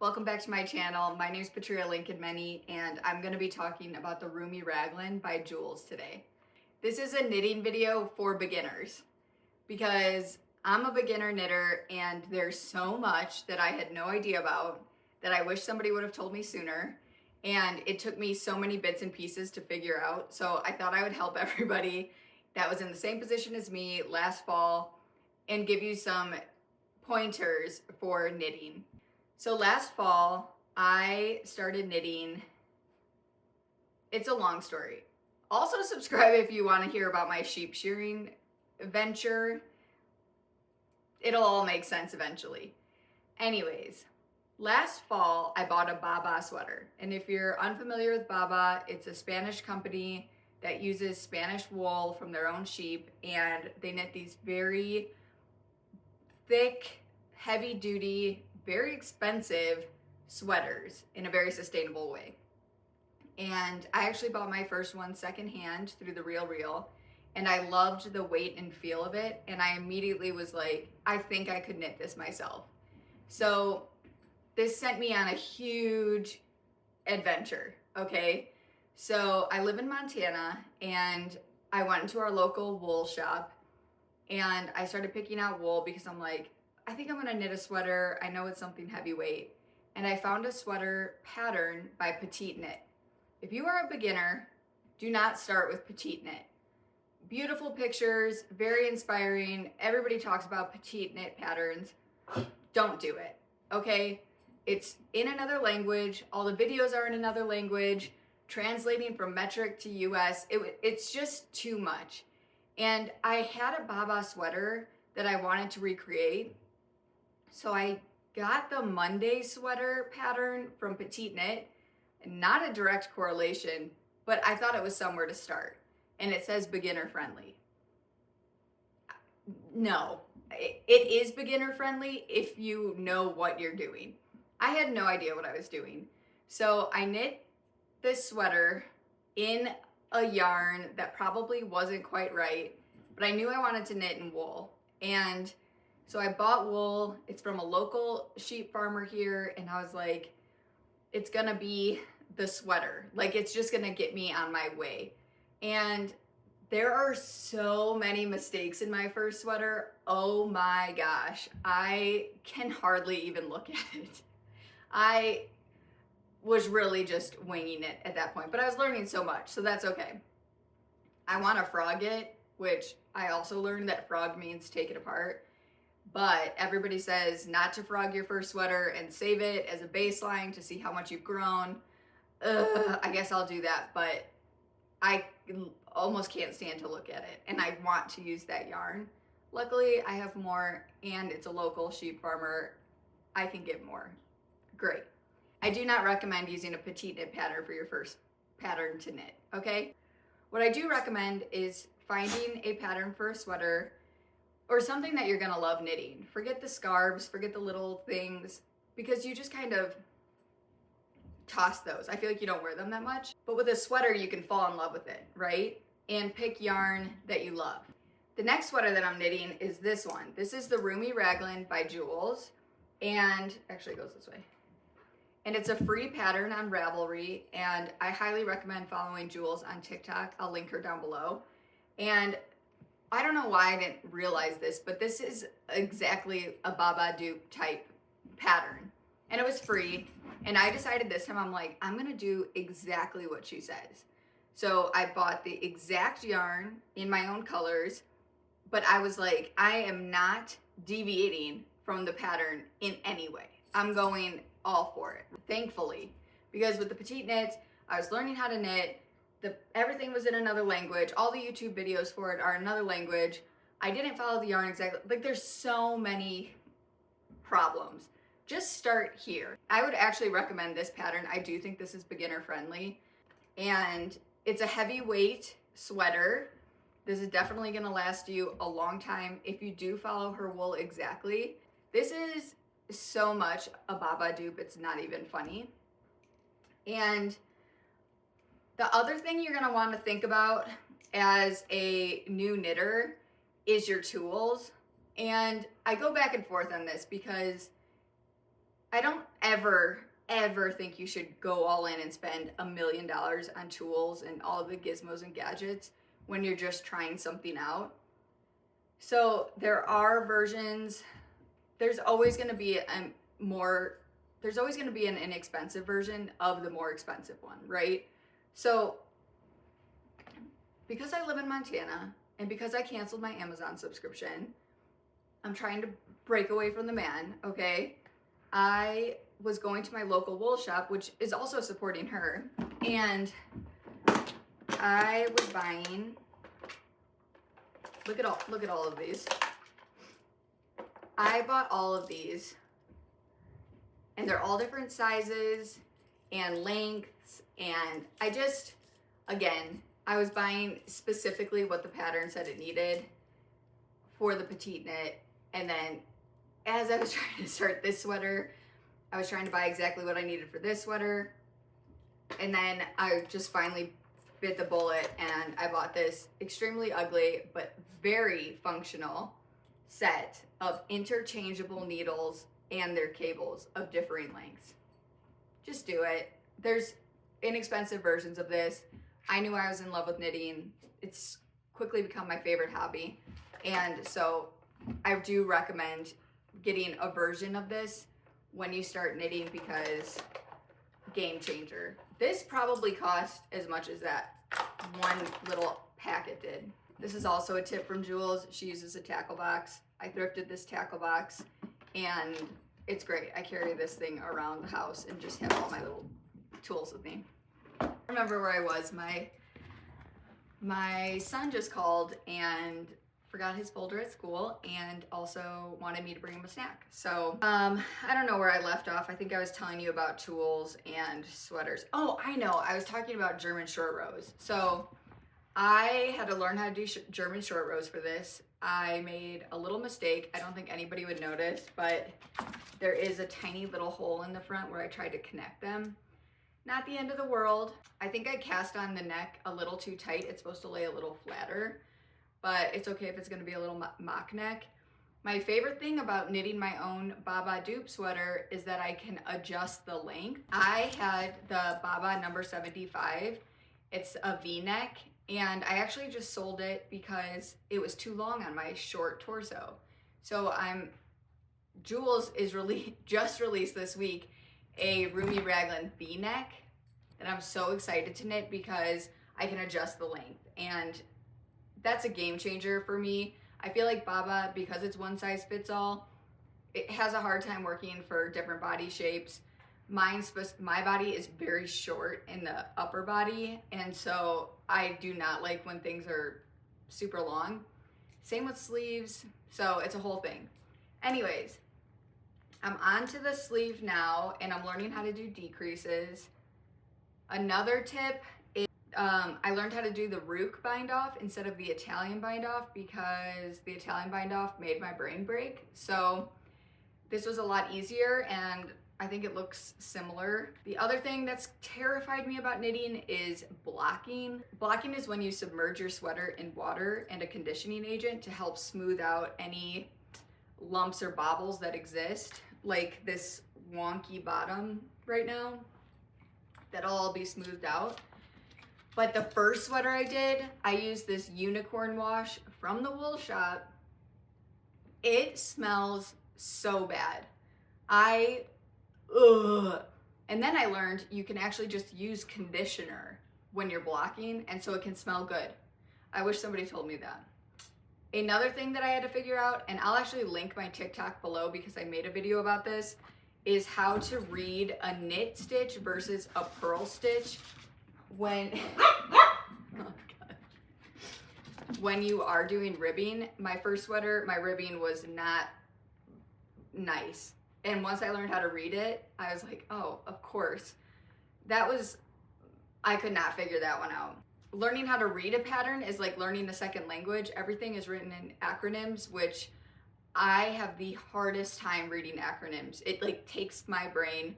Welcome back to my channel. My name is Patria Lincoln-Meny, and I'm going to be talking about the Roomy Raglan by Jules today. This is a knitting video for beginners because I'm a beginner knitter and there's so much that I had no idea about that I wish somebody would have told me sooner, and it took me so many bits and pieces to figure out. So I thought I would help everybody that was in the same position as me last fall and give you some pointers for knitting. So last fall, I started knitting. It's a long story. Also subscribe if you want to hear about my sheep shearing venture. It'll all make sense eventually. Anyways, last fall, I bought a Baba sweater. And if you're unfamiliar with Baba, it's a Spanish company that uses Spanish wool from their own sheep. And they knit these very thick, heavy-duty, very expensive sweaters in a very sustainable way. And I actually bought my first one secondhand through the Real, and I loved the weight and feel of it, and I immediately was like, I think I could knit this myself. So this sent me on a huge adventure, okay? So I live in Montana, and I went into our local wool shop, and I started picking out wool because I'm like, I think I'm gonna knit a sweater. I know it's something heavyweight. And I found a sweater pattern by Petite Knit. If you are a beginner, do not start with Petite Knit. Beautiful pictures, very inspiring. Everybody talks about Petite Knit patterns. Don't do it, okay? It's in another language. All the videos are in another language. Translating from metric to US, it's just too much. And I had a Baba sweater that I wanted to recreate. So I got the Monday sweater pattern from Petite Knit, not a direct correlation, but I thought it was somewhere to start. And it says beginner friendly. No, it is beginner friendly if you know what you're doing. I had no idea what I was doing. So I knit this sweater in a yarn that probably wasn't quite right, but I knew I wanted to knit in wool. And so I bought wool. It's from a local sheep farmer here, and I was like, it's gonna be the sweater. Like, it's just gonna get me on my way. And there are so many mistakes in my first sweater. Oh my gosh, I can hardly even look at it. I was really just winging it at that point, but I was learning so much, so that's okay. I want to frog it, which I also learned that frog means take it apart. But everybody says not to frog your first sweater and save it as a baseline to see how much you've grown. I guess I'll do that, but I almost can't stand to look at it, and I want to use that yarn. Luckily, I have more, and it's a local sheep farmer. I can get more. Great. I do not recommend using a Petite Knit pattern for your first pattern to knit, okay? What I do recommend is finding a pattern for a sweater or something that you're gonna love knitting. Forget the scarves, forget the little things, because you just kind of toss those. I feel like you don't wear them that much. But with a sweater, you can fall in love with it, right? And pick yarn that you love. The next sweater that I'm knitting is this one. This is the Roomy Raglan by Jules. And actually it goes this way. And it's a free pattern on Ravelry, and I highly recommend following Jules on TikTok. I'll link her down below. And I don't know why I didn't realize this, but this is exactly a Baba dupe type pattern. And it was free. And I decided this time, I'm like, I'm gonna do exactly what she says. So I bought the exact yarn in my own colors, but I was like, I am not deviating from the pattern in any way. I'm going all for it, thankfully. Because with the Petite Knit, I was learning how to knit. Everything was in another language. All the YouTube videos for it are in another language. I didn't follow the yarn exactly. Like, there's so many problems. Just start here. I would actually recommend this pattern. I do think this is beginner friendly. And it's a heavyweight sweater. This is definitely gonna last you a long time if you do follow her wool exactly. This is so much a Baba dupe, it's not even funny. And the other thing you're gonna want to think about as a new knitter is your tools. And I go back and forth on this because I don't ever think you should go all in and spend $1 million on tools and all the gizmos and gadgets when you're just trying something out. So there are versions, there's always going to be an inexpensive version of the more expensive one, right? So because I live in Montana and because I canceled my Amazon subscription, I'm trying to break away from the man, okay? I was going to my local wool shop, which is also supporting her, and I was buying, look at all of these. I bought all of these, and they're all different sizes and lengths, and I was buying specifically what the pattern said it needed for the Petite Knit, and then as I was trying to start this sweater, I was trying to buy exactly what I needed for this sweater, and then I just finally bit the bullet and I bought this extremely ugly but very functional set of interchangeable needles and their cables of differing lengths. Just do it. There's inexpensive versions of this. I knew I was in love with knitting. It's quickly become my favorite hobby, and so I do recommend getting a version of this when you start knitting, because game changer. This probably cost as much as that one little packet did. This is also a tip from Jules. She uses a tackle box. I thrifted this tackle box and it's great. I carry this thing around the house and just have all my little tools with me. I remember where I was. My son just called and forgot his folder at school and also wanted me to bring him a snack. So I don't know where I left off. I think I was telling you about tools and sweaters. Oh, I know. I was talking about German short rows. So I had to learn how to do German short rows for this. I made a little mistake. I don't think anybody would notice, but there is a tiny little hole in the front where I tried to connect them. Not the end of the world. I think I cast on the neck a little too tight. It's supposed to lay a little flatter, but it's okay if it's gonna be a little mock neck. My favorite thing about knitting my own Baba dupe sweater is that I can adjust the length. I had the Baba number 75. It's a V-neck, and I actually just sold it because it was too long on my short torso. So Jules is just released this week a Roomy Raglan V-neck that I'm so excited to knit because I can adjust the length, and that's a game changer for me. I feel like Baba, because it's one size fits all, it has a hard time working for different body shapes. My body is very short in the upper body, and so I do not like when things are super long. Same with sleeves, so it's a whole thing. Anyways, I'm on to the sleeve now, and I'm learning how to do decreases. Another tip is I learned how to do the Rook bind off instead of the Italian bind off because the Italian bind off made my brain break. So this was a lot easier, and I think it looks similar. The other thing that's terrified me about knitting is blocking. Blocking is when you submerge your sweater in water and a conditioning agent to help smooth out any lumps or bobbles that exist, like this wonky bottom right now. That'll all be smoothed out. But the first sweater I did, I used this unicorn wash from the wool shop. It smells so bad. And then I learned you can actually just use conditioner when you're blocking, and so it can smell good. I wish somebody told me that. Another thing that I had to figure out, and I'll actually link my TikTok below because I made a video about this, is how to read a knit stitch versus a purl stitch when when you are doing ribbing. My first sweater, my ribbing was not nice. And once I learned how to read it, I was like, oh, of course. I could not figure that one out. Learning how to read a pattern is like learning a second language. Everything is written in acronyms, which I have the hardest time reading acronyms. It like takes my brain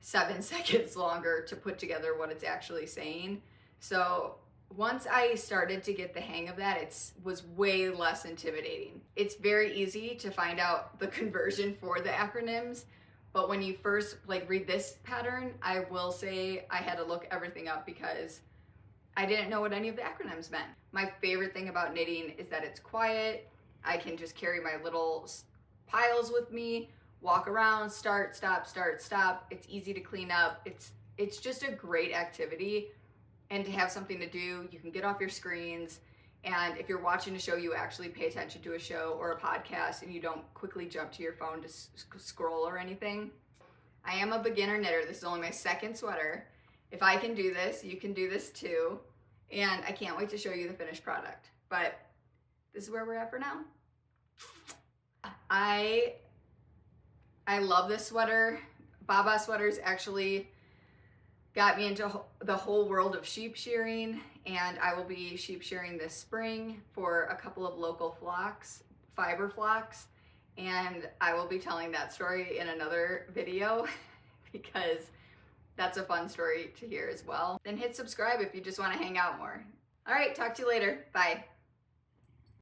7 seconds longer to put together what it's actually saying. So once I started to get the hang of that, it was way less intimidating. It's very easy to find out the conversion for the acronyms, But when you first like read this pattern, I will say I had to look everything up because I didn't know what any of the acronyms meant. My favorite thing about knitting is that it's quiet. I can just carry my little piles with me, walk around, start, stop, start, stop. It's easy to clean up. It's just a great activity, and to have something to do. You can get off your screens, and if you're watching a show, you actually pay attention to a show or a podcast and you don't quickly jump to your phone to scroll or anything. I am a beginner knitter. This is only my second sweater. If I can do this, you can do this too. And I can't wait to show you the finished product. But this is where we're at for now. I love this sweater. Baba sweaters actually got me into the whole world of sheep shearing, and I will be sheep shearing this spring for a couple of local flocks, fiber flocks, and I will be telling that story in another video because that's a fun story to hear as well. Then hit subscribe if you just want to hang out more. All right, talk to you later. Bye.